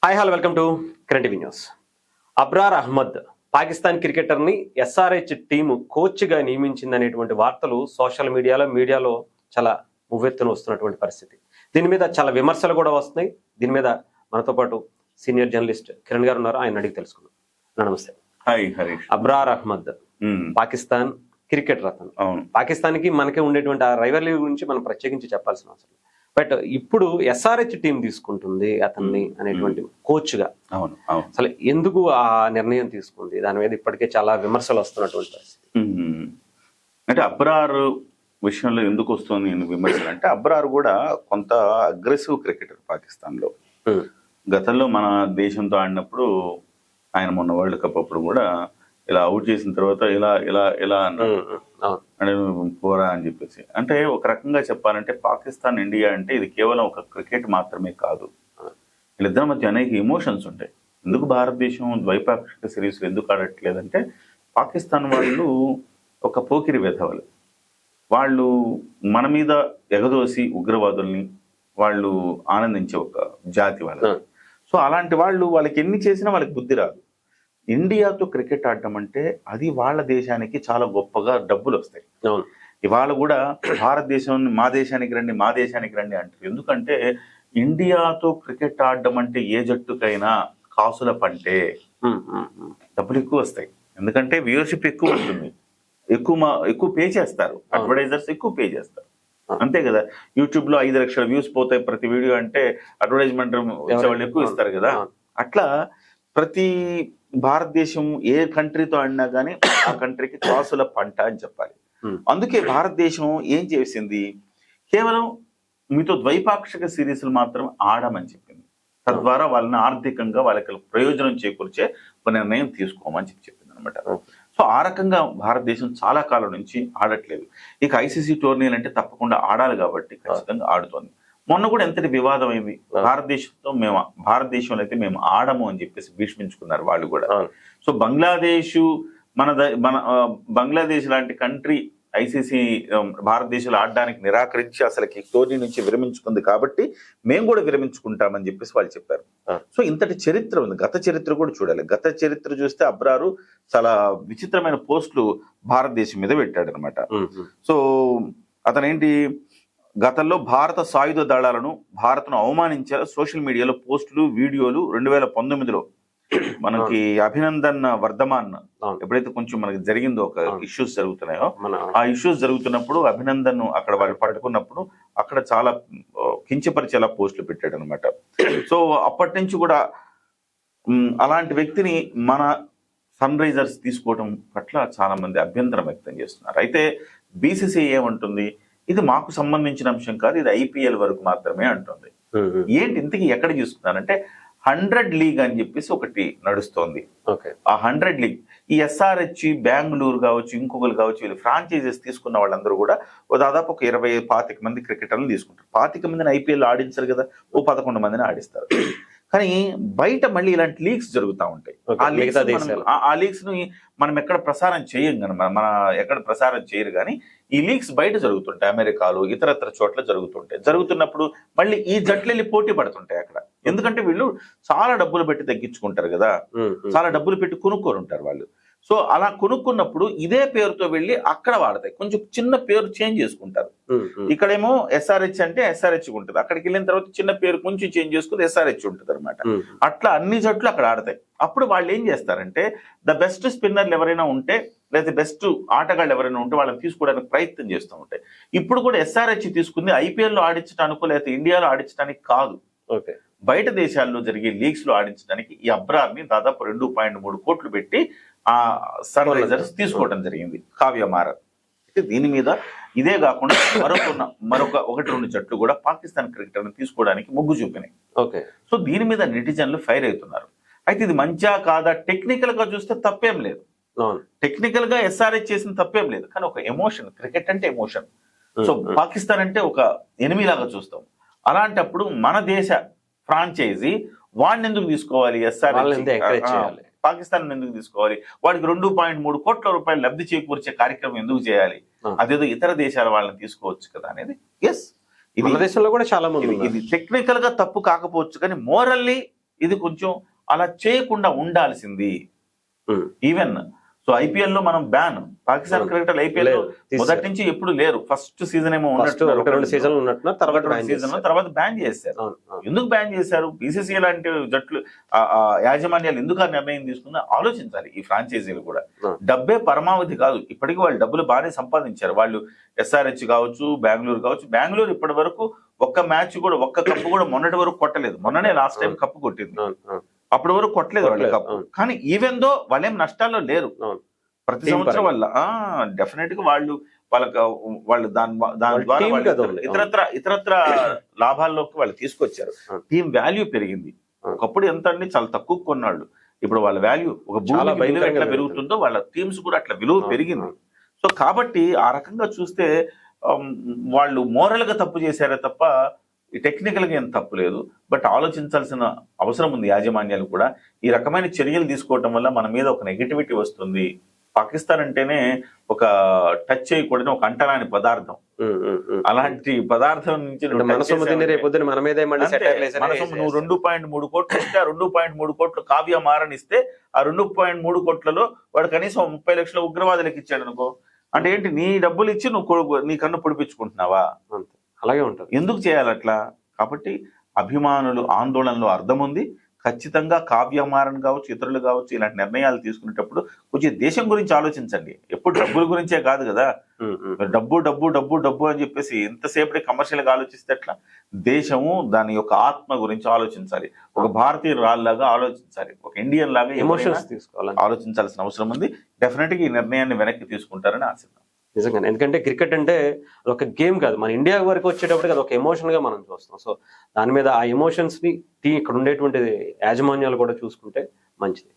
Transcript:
Hi hello welcome to current TV news. Abrar Ahmed Pakistan క్రికెటర్ని SRH team కోచ్గా నియమించిందనేటువంటి వార్తలు సోషల్ మీడియాలో చాలా ఉవ్వెత్తున వస్తున్నటువంటి పరిస్థితి. దీని మీద చాలా విమర్శలు కూడా వస్తున్నాయి. దీని మీద మనతో పాటు సీనియర్ జర్నలిస్ట్ కిరణ్ గారు ఉన్నారు. ఆయన అడిగి తెలుసుకుందాం. నమస్తే. హాయ్ హరీష్. అబ్రార్ అహ్మద్ పాకిస్తాన్ క్రికెటర్ అతను. పాకిస్తాన్కి మనకే ఉండేటువంటి ఆ రైవల్రీ గురించి మనం ప్రత్యేకించి చెప్పాల్సిన అవసరం. బట్ ఇప్పుడు ఎస్ఆర్హెచ్ టీం తీసుకుంటుంది అతన్ని అనేటువంటి కోచ్ గా. అవును అసలు ఎందుకు ఆ నిర్ణయం తీసుకుంది? దాని మీద ఇప్పటికే చాలా విమర్శలు వస్తున్నటువంటి పరిస్థితి. అంటే అబ్రార్ విషయంలో ఎందుకు వస్తుంది విమర్శలు అంటే, అబ్రార్ కూడా కొంత అగ్రెసివ్ క్రికెటర్ పాకిస్తాన్ లో. గతంలో మన దేశంతో ఆడినప్పుడు ఆయన మొన్న వరల్డ్ కప్ అప్పుడు కూడా ఇలా అవుట్ చేసిన తర్వాత ఇలా అంటే పోరా అని చెప్పేసి. అంటే ఒక రకంగా చెప్పాలంటే పాకిస్తాన్ ఇండియా అంటే ఇది కేవలం ఒక క్రికెట్ మాత్రమే కాదు, వీళ్ళిద్దరి మధ్య అనేక ఎమోషన్స్ ఉంటాయి. ఎందుకు భారతదేశం ద్వైపాక్షిక సిరీస్లు ఎందుకు ఆడట్లేదంటే, పాకిస్తాన్ వాళ్ళు ఒక పోకిరి వెధవలు. వాళ్ళు మన మీద ఎగదోసి ఉగ్రవాదుల్ని వాళ్ళు ఆనందించే ఒక జాతి వాళ్ళు. సో అలాంటి వాళ్ళకి ఎన్ని చేసినా వాళ్ళకి బుద్ధి రాదు. ఇండియాతో క్రికెట్ ఆడటం అంటే అది వాళ్ళ దేశానికి చాలా గొప్పగా డబ్బులు వస్తాయి. ఇవాళ కూడా భారతదేశం మా దేశానికి రండి అంటారు. ఎందుకంటే ఇండియాతో క్రికెట్ ఆడడం అంటే ఏ జట్టుకైనా కాసుల పంటే, డబ్బులు ఎక్కువ వస్తాయి. ఎందుకంటే వ్యూవర్షిప్ ఎక్కువ ఉంటుంది, ఎక్కువ పే చేస్తారు, అడ్వర్టైజర్స్ ఎక్కువ పే చేస్తారు. అంతే కదా, యూట్యూబ్ లో 5 లక్షల వ్యూస్ పోతాయి ప్రతి వీడియో అంటే అడ్వర్టైజ్మెంట్ వాళ్ళు ఎక్కువ ఇస్తారు కదా. అట్లా ప్రతి భారతదేశం ఏ కంట్రీతో ఆడినా కానీ ఆ కంట్రీకి కాసుల పంట అని చెప్పాలి. అందుకే భారతదేశం ఏం చేసింది, కేవలం మీతో ద్వైపాక్షిక సిరీస్లు మాత్రం ఆడమని చెప్పింది. తద్వారా వాళ్ళని ఆర్థికంగా వాళ్ళకి ప్రయోజనం చేకూర్చే ఒక నిర్ణయం తీసుకోమని చెప్పింది అనమాట. సో ఆ రకంగా భారతదేశం చాలా కాలం నుంచి ఆడట్లేదు. ఇక ఐసీసీ టోర్నీలు అంటే తప్పకుండా ఆడాలి కాబట్టి ఖచ్చితంగా ఆడుతోంది. మొన్న కూడా ఎంతటి వివాదం అయింది, భారతదేశంలో అయితే మేము ఆడము అని చెప్పేసి భీష్మించుకున్నారు వాళ్ళు కూడా. సో బంగ్లాదేశ్ లాంటి కంట్రీ ఐసీసీ భారతదేశంలో ఆడడానికి నిరాకరించి అసలుకి టోర్నీ నుంచి విరమించుకుంది కాబట్టి మేము కూడా విరమించుకుంటామని చెప్పేసి వాళ్ళు చెప్పారు. సో ఇంతటి చరిత్ర ఉంది. గత చరిత్ర కూడా చూడాలి. గత చరిత్ర చూస్తే అబ్రారు చాలా విచిత్రమైన పోస్టులు భారతదేశం మీద పెట్టాడు అనమాట. సో అతనేంటి, గతంలో భారత సాయుధ దళాలను భారత్ను అవమానించే సోషల్ మీడియాలో పోస్టులు వీడియోలు 2019లో మనకి అభినందన్ వర్ధమాన్ ఎప్పుడైతే కొంచెం మనకి జరిగిందో ఒక ఇష్యూస్ జరుగుతున్నాయో, ఆ ఇష్యూస్ జరుగుతున్నప్పుడు అభినందన్ అక్కడ వాళ్ళు పట్టుకున్నప్పుడు అక్కడ చాలా కించపరిచేలా పోస్టులు పెట్టాడు అనమాట. సో అప్పటి నుంచి కూడా అలాంటి వ్యక్తిని మన సన్ రైజర్స్ తీసుకోవడం పట్ల చాలా మంది అభ్యంతరం వ్యక్తం చేస్తున్నారు. అయితే బీసీసీఐ ఏమంటుంది, ఇది మాకు సంబంధించిన అంశం కాదు, ఇది ఐపీఎల్ వరకు మాత్రమే అంటుంది. ఏంటి ఇంతకీ ఎక్కడ చూస్తున్నారంటే 100 లీగ్ అని చెప్పేసి ఒకటి నడుస్తోంది. ఆ 100 లీగ్ ఈ ఎస్ఆర్హెచ్, బెంగళూరు కావచ్చు, ఇంకొకరు కావచ్చు, వీళ్ళు ఫ్రాంచైజెస్ తీసుకున్న వాళ్ళందరూ కూడా దాదాపు ఒక 20-25 మంది క్రికెటర్లు తీసుకుంటారు. 25 మందిని ఐపీఎల్ ఆడించారు కదా, 11 మందిని ఆడిస్తారు. కానీ బయట మళ్ళీ ఇలాంటి లీగ్స్ జరుగుతూ ఉంటాయి. ఆ లీగ్స్ ని మనం ఎక్కడ ప్రసారం చేయం కానీ, మన ఎక్కడ ప్రసారం చేయరు కానీ ఈ లీగ్స్ బయట జరుగుతుంటాయి, అమెరికాలో ఇతరత్ర చోట్ల జరుగుతున్నప్పుడు మళ్ళీ ఈ జట్లు వెళ్ళి పోటీ పడుతుంటాయి అక్కడ. ఎందుకంటే వీళ్ళు చాలా డబ్బులు పెట్టి తగ్గించుకుంటారు కదా, చాలా డబ్బులు పెట్టి కొనుక్కొని ఉంటారు వాళ్ళు. సో అలా కొనుక్కున్నప్పుడు ఇదే పేరుతో వెళ్ళి అక్కడ వాడతాయి, కొంచెం చిన్న పేరు చేంజ్ చేసుకుంటారు. ఇక్కడేమో ఎస్ఆర్హెచ్ అంటే ఎస్ఆర్హెచ్ ఉంటుంది, అక్కడికి వెళ్ళిన తర్వాత చిన్న పేరు కొంచెం చేంజ్ చేసుకుని ఎస్ఆర్హెచ్ ఉంటుంది అనమాట. అట్లా అన్ని జట్లు అక్కడ ఆడతాయి. అప్పుడు వాళ్ళు ఏం చేస్తారంటే, ద బెస్ట్ స్పిన్నర్లు ఎవరైనా ఉంటే లేదా బెస్ట్ ఆటగాళ్ళు ఎవరైనా ఉంటే వాళ్ళని తీసుకోవడానికి ప్రయత్నం చేస్తూ ఉంటాయి. ఇప్పుడు కూడా ఎస్ఆర్హెచ్ తీసుకుంది ఐపీఎల్ లో ఆడించడానికో లేదా ఇండియాలో ఆడించడానికి కాదు, బయట దేశాల్లో జరిగే లీగ్స్ లో ఆడించడానికి ఈ అబ్రార్ని దాదాపు 2.3 కోట్లు పెట్టి ఆ సన్ రైజర్స్ తీసుకోవడం జరిగింది, కావ్యమారన్. అయితే దీని మీద ఇదే కాకుండా మరొక 1-2 జట్లు కూడా పాకిస్తాన్ క్రికెటర్ని తీసుకోవడానికి మొగ్గు చూపినాయి. సో దీని మీద నెటిజన్లు ఫైర్ అవుతున్నారు. అయితే ఇది మంచిగా కాదా, టెక్నికల్ గా చూస్తే తప్పేం లేదు, టెక్నికల్ గా ఎస్ఆర్హెచ్ చేసిన తప్పేం లేదు. కానీ ఒక ఎమోషన్, క్రికెట్ అంటే ఎమోషన్. సో పాకిస్తాన్ అంటే ఒక ఎనిమి లాగా చూస్తాం. అలాంటప్పుడు మన దేశ ఫ్రాంచైజీ వాడిని ఎందుకు తీసుకోవాలి, ఎస్ఆర్హెచ్ పాకిస్తాన్ ఎందుకు తీసుకోవాలి, వాడికి 2.3 కోట్ల రూపాయలు లబ్ధి చేకూర్చే కార్యక్రమం ఎందుకు చేయాలి, అదేదో ఇతర దేశాల వాళ్ళని తీసుకోవచ్చు కదా అనేది. ఎస్, ఇది దేశంలో కూడా చాలా మంది, ఇది టెక్నికల్ గా తప్పు కాకపోవచ్చు కానీ మోరల్లీ ఇది కొంచెం అలా చేయకుండా ఉండాల్సింది. ఉమ్. ఈవెన్ సో ఐపీఎల్ లో మనం బ్యాన్ పాకిస్తాన్ క్రికెటర్ ఐపీఎల్ లో మొదటి నుంచి ఎప్పుడు లేరు. ఫస్ట్ సీజన్ ఏమో రెండు సీజన్లు ఉన్నట్టున్నారు, తర్వాత బ్యాన్ చేశారు. ఎందుకు బ్యాన్ చేశారు? బీసీసీ లాంటి జట్లు యాజమాన్యాలు ఎందుకు ఆ నిర్ణయం తీసుకుందో ఆలోచించాలి. ఈ ఫ్రాంచైజీలు కూడా డబ్బే పరమావధి కాదు. ఇప్పటికీ వాళ్ళు డబ్బులు బాగానే సంపాదించారు. వాళ్ళు SRH కావచ్చు, బెంగళూరు కావచ్చు. బెంగళూరు ఇప్పటి వరకు ఒక్క మ్యాచ్ కూడా, ఒక్క కప్పు కూడా మొన్నటి వరకు కొట్టలేదు. మొన్ననే లాస్ట్ టైం కప్పు కొట్టింది. అప్పటి వరకు కొట్టలేదు వాళ్ళు కప్పు. కానీ ఈవెన్ దో వాళ్ళేం నష్టాల్లో లేరు. ప్రతి సంవత్సరం వల్ల డెఫినెట్ గా వాళ్ళు దాని ద్వారా ఇతరత్ర లాభాల్లోకి వాళ్ళు తీసుకొచ్చారు. టీం వాల్యూ పెరిగింది. ఒకప్పుడు ఎంత అండి, చాలా తక్కువ కొన్నాళ్ళు. ఇప్పుడు వాళ్ళ వాల్యూ ఒక భూమి విలువ ఎట్లా పెరుగుతుందో వాళ్ళ టీమ్స్ కూడా అట్లా విలువ పెరిగింది. సో కాబట్టి ఆ రకంగా చూస్తే వాళ్ళు మోరల్ గా తప్పు చేశారే తప్ప టెక్నికల్ గా ఏం తప్పు లేదు. బట్ ఆలోచించాల్సిన అవసరం ఉంది యాజమాన్యాలు కూడా. ఈ రకమైన చర్యలు తీసుకోవటం వల్ల మన మీద ఒక నెగిటివిటీ వస్తుంది. పాకిస్తాన్ అంటేనే ఒక టచ్ చేయకూడని ఒక అంటరాని పదార్థం. అలాంటి పదార్థం నుంచి నువ్వు 2.3 కోట్లు ఇస్తే ఆ 2.3 కోట్లు కావ్య మారని ఇస్తే ఆ 2.3 కోట్లలో వాడు కనీసం 30 లక్షల ఉగ్రవాదులకు ఇచ్చాడు అనుకో. అంటే ఏంటి, నీ డబ్బులు ఇచ్చి నువ్వు నీ కన్ను పొడిపించుకుంటున్నావా? అలాగే ఉంటుంది. ఎందుకు చేయాలి అట్లా? కాబట్టి అభిమానులు ఆందోళనలో అర్థం ఉంది. ఖచ్చితంగా కావ్యమారన్ కావచ్చు, ఇతరులు కావచ్చు, ఇలాంటి నిర్ణయాలు తీసుకునేటప్పుడు కొంచెం దేశం గురించి ఆలోచించండి. ఎప్పుడు డబ్బుల గురించే కాదు కదా. డబ్బు డబ్బు డబ్బు డబ్బు అని చెప్పేసి ఎంతసేపటి కమర్షియల్ గా ఆలోచిస్తే ఎట్లా? దేశము దాని యొక్క ఆత్మ గురించి ఆలోచించాలి. ఒక భారతీయ రాళ్ళలాగా ఆలోచించాలి. ఒక ఇండియన్ లాగా ఎమోషన్స్ తీసుకోవాలి, ఆలోచించాల్సిన అవసరం ఉంది. డెఫినెట్ గా ఈ నిర్ణయాన్ని వెనక్కి తీసుకుంటారని ఆశిద్దాం. నిజంగానే. ఎందుకంటే క్రికెట్ అంటే అదొక గేమ్ కాదు, మన ఇండియా వరకు వచ్చేటప్పటికి అదొక ఎమోషన్ గా మనం చూస్తాం. సో దాని మీద ఆ ఎమోషన్స్ ని ఇక్కడ ఉండేటువంటి యాజమాన్యాలు కూడా చూసుకుంటే మంచిది.